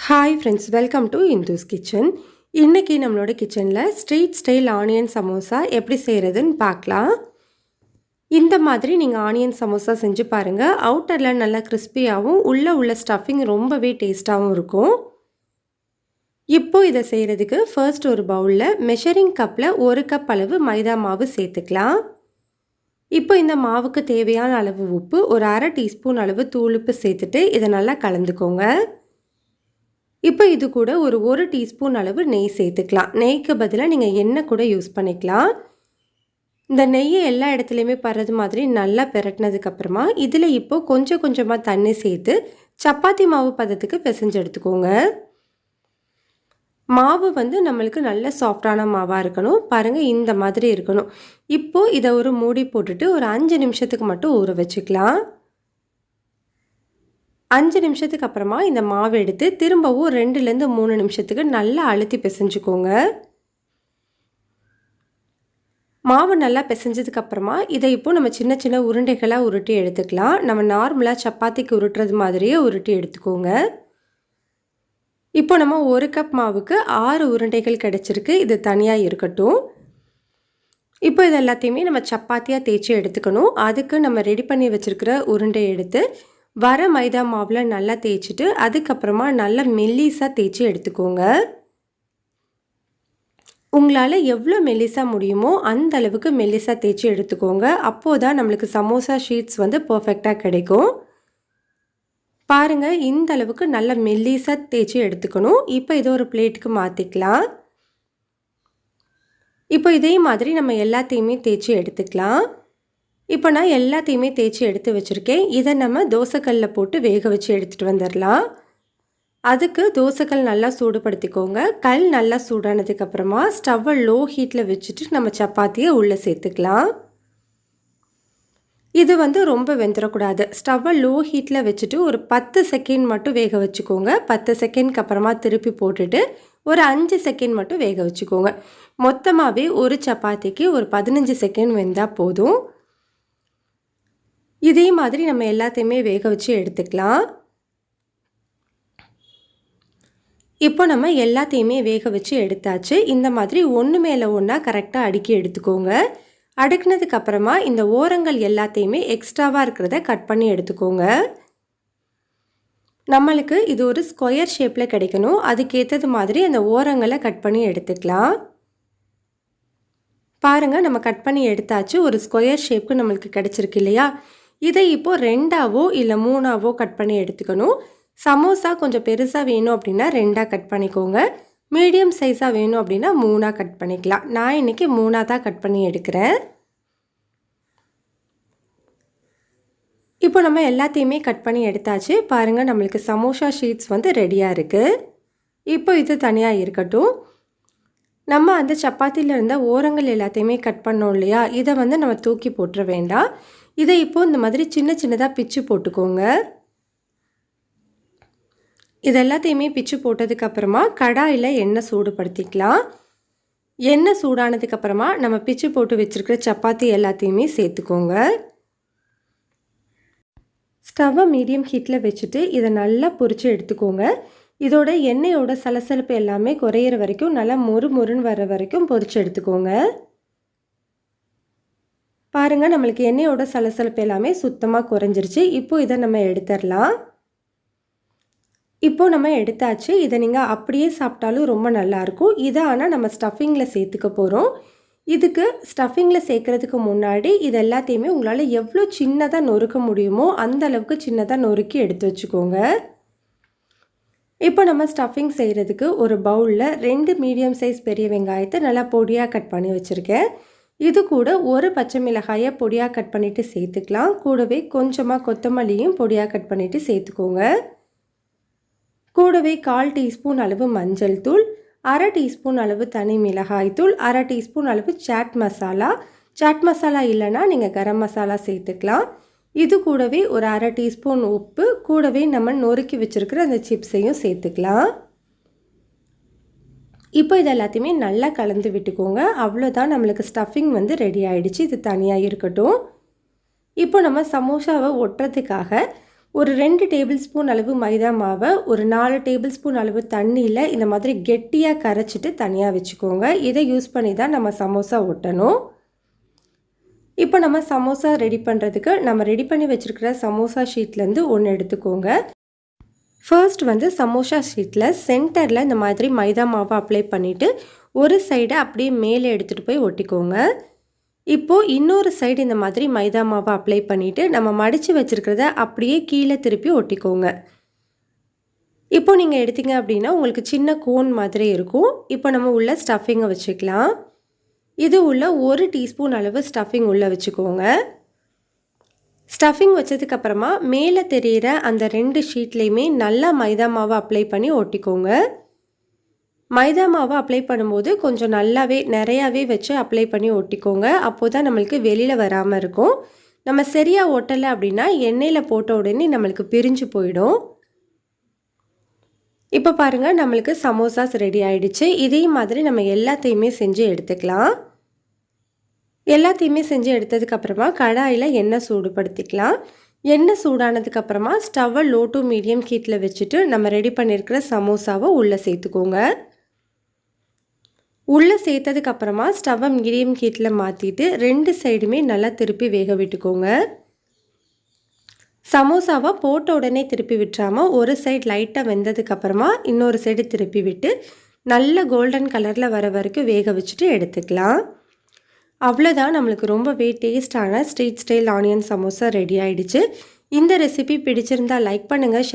Hi friends, welcome to Indu's kitchen. இன்றைக்கி நம்மளோட கிச்சனில் ஸ்ட்ரீட் ஸ்டைல் ஆனியன் சமோசா எப்படி செய்கிறதுன்னு பார்க்கலாம். இந்த மாதிரி நீங்கள் ஆனியன் சமோசா செஞ்சு பாருங்கள். அவுட்டரில் நல்லா கிறிஸ்பியாகவும் உள்ள ஸ்டஃபிங் ரொம்பவே டேஸ்ட்டாகவும் இருக்கும். இப்போது இதை செய்கிறதுக்கு ஃபர்ஸ்ட் ஒரு பவுலில் மெஷரிங் கப்பில் 1 கப் அளவு மைதா மாவு சேர்த்துக்கலாம். இப்போ இந்த மாவுக்கு தேவையான அளவு உப்பு, ஒரு அரை டீஸ்பூன் அளவு தூளுப்பு சேர்த்துட்டு இதை நல்லா கலந்துக்கோங்க. இப்போ இது கூட ஒரு டீஸ்பூன் அளவு நெய் சேர்த்துக்கலாம். நெய்க்கு பதிலாக நீங்கள் எண்ணெய் கூட யூஸ் பண்ணிக்கலாம். இந்த நெய்யை எல்லா இடத்துலையுமே படுறது மாதிரி நல்லா பிரட்டினதுக்கப்புறமா இதில் இப்போ கொஞ்சம் கொஞ்சமாக தண்ணி சேர்த்து சப்பாத்தி மாவு பதத்துக்கு பிசைஞ்சு எடுத்துக்கோங்க. மாவு நம்மளுக்கு நல்ல சாஃப்டான மாவாக இருக்கணும். பாருங்கள், இந்த மாதிரி இருக்கணும். இப்போது இதை ஒரு மூடி போட்டுட்டு ஒரு 5 நிமிஷத்துக்கு மட்டும் ஊற வச்சுக்கலாம். 5 நிமிஷத்துக்கு அப்புறமா இந்த மாவு எடுத்து திரும்பவும் 2லேருந்து 3 நிமிஷத்துக்கு நல்லா அழுத்தி பிசைஞ்சுக்கோங்க. மாவு நல்லா பிசைஞ்சதுக்கு அப்புறமா இதை இப்போ நம்ம சின்ன சின்ன உருண்டைகளாக உருட்டி எடுத்துக்கலாம். நம்ம நார்மலாக சப்பாத்திக்கு உருட்டுறது மாதிரியே உருட்டி எடுத்துக்கோங்க. இப்போ நம்ம 1 கப் மாவுக்கு 6 உருண்டைகள் கிடச்சிருக்கு. இது தனியாக இருக்கட்டும். இப்போ இது எல்லாத்தையுமே நம்ம சப்பாத்தியாக தேய்ச்சி எடுத்துக்கணும். அதுக்கு நம்ம ரெடி பண்ணி வச்சுருக்கிற உருண்டை எடுத்து வர மைதா மாவில் நல்லா தேய்ச்சிட்டு அதுக்கப்புறமா நல்லா மெல்லிஸாக தேய்ச்சி எடுத்துக்கோங்க. உங்களால் எவ்வளோ மெல்லிஸாக முடியுமோ அந்த அளவுக்கு மெல்லிஸாக தேய்ச்சி எடுத்துக்கோங்க. அப்போது தான் நம்மளுக்கு சமோசா ஷீட்ஸ் பர்ஃபெக்டாக கிடைக்கும். பாருங்கள், இந்த அளவுக்கு நல்லா மெல்லிஸாக தேய்ச்சி எடுத்துக்கணும். இப்போ இதை ஒரு பிளேட்டுக்கு மாற்றிக்கலாம். இப்போ இதே மாதிரி நம்ம எல்லாத்தையுமே தேய்ச்சி எடுத்துக்கலாம். இப்போ நான் எல்லாத்தையுமே தேய்ச்சி எடுத்து வச்சுருக்கேன். இதை நம்ம தோசைக்கல்லில் போட்டு வேக வச்சு எடுத்துகிட்டு வந்துடலாம். அதுக்கு தோசைக்கல் நல்லா சூடுபடுத்திக்கோங்க. கல் நல்லா சூடானதுக்கப்புறமா ஸ்டவ்வை லோ ஹீட்டில் வச்சுட்டு நம்ம சப்பாத்தியை உள்ளே சேர்த்துக்கலாம். இது ரொம்ப வெந்துடக்கூடாது. ஸ்டவ்வை லோ ஹீட்டில் வச்சுட்டு ஒரு 10 செகண்ட் மட்டும் வேக வச்சுக்கோங்க. 10 செகண்ட்க்கு அப்புறமா திருப்பி போட்டுட்டு ஒரு 5 செகண்ட் மட்டும் வேக வச்சுக்கோங்க. மொத்தமாகவே ஒரு சப்பாத்திக்கு ஒரு 15 செகண்ட் வெந்தால் போதும். இதே மாதிரி நம்ம எல்லாத்தையுமே வேக வச்சு எடுத்துக்கலாம். இப்போ நம்ம எல்லாத்தையுமே வேக வச்சு எடுத்தாச்சு. இந்த மாதிரி ஒன்று மேலே ஒன்றா கரெக்டாக அடுக்கி எடுத்துக்கோங்க. அடுக்கினதுக்கு அப்புறமா இந்த ஓரங்கள் எல்லாத்தையுமே எக்ஸ்ட்ராவாக இருக்கிறத கட் பண்ணி எடுத்துக்கோங்க. நம்மளுக்கு இது ஒரு ஸ்கொயர் ஷேப்பில் கிடைக்கணும். அதுக்கேற்றது மாதிரி அந்த ஓரங்களை கட் பண்ணி எடுத்துக்கலாம். பாருங்கள், நம்ம கட் பண்ணி எடுத்தாச்சு. ஒரு ஸ்கொயர் ஷேப்புக்கு நம்மளுக்கு கிடைச்சிருக்கு இல்லையா? இதை இப்போ 2ஆவோ இல்லை 3ஆவோ கட் பண்ணி எடுத்துக்கணும். சமோசா கொஞ்சம் பெருசாக வேணும் அப்படின்னா 2ஆக கட் பண்ணிக்கோங்க. மீடியம் சைஸாக வேணும் அப்படின்னா 3ஆக கட் பண்ணிக்கலாம். நான் இன்றைக்கி 3ஆக தான் கட் பண்ணி எடுக்கிறேன். இப்போ நம்ம எல்லாத்தையுமே கட் பண்ணி எடுத்தாச்சு. பாருங்கள், நம்மளுக்கு சமோசா ஷீட்ஸ் ரெடியாக இருக்குது. இப்போ இது தனியாக இருக்கட்டும். நம்ம அந்த சப்பாத்தியில் இருந்த ஓரங்கள் எல்லாத்தையுமே கட் பண்ணோம் இல்லையா? இதை நம்ம தூக்கி போட்டுற வேண்டாம். இதை இப்போது இந்த மாதிரி சின்ன சின்னதாக பிச்சு போட்டுக்கோங்க. இது எல்லாத்தையுமே பிச்சு போட்டதுக்கப்புறமா கடாயில் எண்ணெய் சூடுபடுத்திக்கலாம். எண்ணெய் சூடானதுக்கப்புறமா நம்ம பிச்சு போட்டு வச்சுருக்கிற சப்பாத்தி எல்லாத்தையுமே சேர்த்துக்கோங்க. ஸ்டவ்வை மீடியம் ஹீட்டில் வச்சுட்டு இதை நல்லா பொரித்து எடுத்துக்கோங்க. இதோட எண்ணெயோட சலசலப்பு எல்லாமே குறையிற வரைக்கும் நல்லா மொறுன்னு வர வரைக்கும் பொரித்து எடுத்துக்கோங்க. பாருங்கள், நம்மளுக்கு எண்ணெயோட சலசலப்பு எல்லாமே சுத்தமாக குறைஞ்சிருச்சு. இப்போ இதை நம்ம எடுத்துடலாம். இப்போ நம்ம எடுத்தாச்சு. இதை நீங்கள் அப்படியே சாப்பிட்டாலும் ரொம்ப நல்லாயிருக்கும். இதை ஆனால் நம்ம ஸ்டஃபிங்கில் சேர்த்துக்க போகிறோம். இதுக்கு ஸ்டஃபிங்கில் சேர்க்குறதுக்கு முன்னாடி இது எல்லாத்தையுமே உங்களால் எவ்வளோ சின்னதாக நொறுக்க முடியுமோ அந்த அளவுக்கு சின்னதாக நொறுக்கி எடுத்து வச்சுக்கோங்க. இப்போ நம்ம ஸ்டஃபிங் செய்கிறதுக்கு ஒரு பவுலில் 2 மீடியம் சைஸ் பெரிய வெங்காயத்தை நல்லா பொடியாக கட் பண்ணி வச்சுருக்கேன். இது கூட ஒரு பச்சை மிளகாயை பொடியாக கட் பண்ணிவிட்டு சேர்த்துக்கலாம். கூடவே கொஞ்சமாக கொத்தமல்லியும் பொடியாக கட் பண்ணிவிட்டு சேர்த்துக்கோங்க. கூடவே 1/4 டீஸ்பூன் அளவு மஞ்சள் தூள், அரை டீஸ்பூன் அளவு தனி மிளகாய் தூள், அரை டீஸ்பூன் அளவு சாட் மசாலா. சாட் மசாலா இல்லைன்னா நீங்கள் கரம் மசாலா சேர்த்துக்கலாம். இது கூடவே ஒரு அரை டீஸ்பூன் உப்பு, கூடவே நம்ம நொறுக்கி வச்சுருக்கிற அந்த சிப்ஸையும் சேர்த்துக்கலாம். இப்போ இது எல்லாத்தையுமே நல்லா கலந்து விட்டுக்கோங்க. அவ்வளோதான், நம்மளுக்கு ஸ்டஃபிங் ரெடி ஆகிடுச்சு. இது தனியாக இருக்கட்டும். இப்போ நம்ம சமோசாவை ஒட்டுறதுக்காக ஒரு 2 டேபிள் ஸ்பூன் அளவு மைதா மாவை ஒரு 4 டேபிள் ஸ்பூன் அளவு தண்ணியில் இந்த மாதிரி கெட்டியாக கரைச்சிட்டு தனியாக வச்சுக்கோங்க. இதை யூஸ் பண்ணி தான் நம்ம சமோசா ஒட்டணும். இப்போ நம்ம சமோசா ரெடி பண்ணுறதுக்கு நம்ம ரெடி பண்ணி வச்சுருக்கிற சமோசா ஷீட்லேருந்து ஒன்று எடுத்துக்கோங்க. ஃபர்ஸ்ட் வந்து சமோசா ஷீட்டில் சென்டரில் இந்த மாதிரி மைதா மாவை அப்ளை பண்ணிவிட்டு ஒரு சைடை அப்படியே மேலே எடுத்துகிட்டு போய் ஒட்டிக்கோங்க. இப்போது இன்னொரு சைடு இந்த மாதிரி மைதா மாவை அப்ளை பண்ணிவிட்டு நம்ம மடித்து வச்சுருக்கிறத அப்படியே கீழே திருப்பி ஒட்டிக்கோங்க. இப்போ நீங்கள் எடுத்தீங்க அப்படின்னா உங்களுக்கு சின்ன கோன் மாதிரி இருக்கும். இப்போ நம்ம உள்ள ஸ்டஃபிங்கை வச்சுக்கலாம். இது உள்ள 1 டீஸ்பூன் அளவு ஸ்டஃபிங் உள்ளே வச்சுக்கோங்க. ஸ்டஃபிங் வச்சதுக்கப்புறமா மேலே தெரிகிற அந்த 2 ஷீட்லேயுமே நல்லா மைதா மாவை அப்ளை பண்ணி ஒட்டிக்கோங்க. மைதா மாவை அப்ளை பண்ணும்போது கொஞ்சம் நல்லாவே நிறையாவே வச்சு அப்ளை பண்ணி ஒட்டிக்கோங்க. அப்போ தான் நம்மளுக்கு வெளியில் வராமல் இருக்கும். நம்ம சரியாக ஒட்டலை அப்படின்னா எண்ணெயில் போட்ட உடனே நம்மளுக்கு பிரிஞ்சு போயிடும். இப்போ பாருங்கள், நம்மளுக்கு சமோசாஸ் ரெடி ஆகிடுச்சு. இதே மாதிரி நம்ம எல்லாத்தையுமே செஞ்சு எடுத்துக்கலாம். எல்லாத்தையுமே செஞ்சு எடுத்ததுக்கப்புறமா கடாயில் எண்ணெய் சூடுபடுத்திக்கலாம். எண்ணெய் சூடானதுக்கப்புறமா ஸ்டவ்வை லோ டு மீடியம் ஹீட்டில் வச்சுட்டு நம்ம ரெடி பண்ணியிருக்கிற சமோசாவை உள்ளே சேர்த்துக்கோங்க. உள்ளே சேர்த்ததுக்கப்புறமா ஸ்டவ்வை மீடியம் ஹீட்டில் மாற்றிட்டு 2 சைடுமே நல்லா திருப்பி வேக விட்டுக்கோங்க. சமோசாவை போட்ட உடனே திருப்பி விட்டுறாமல் ஒரு சைடு லைட்டாக வெந்ததுக்கப்புறமா இன்னொரு சைடு திருப்பி விட்டு நல்ல கோல்டன் கலரில் வர வரைக்கும் வேக வச்சுட்டு எடுத்துக்கலாம். அவ்வளோதான், நம்மளுக்கு ரொம்பவே டேஸ்டான street style onion samosa ready ஆகிடுச்சு. இந்த ரெசிபி பிடிச்சிருந்தால் லைக் பண்ணுங்கள்.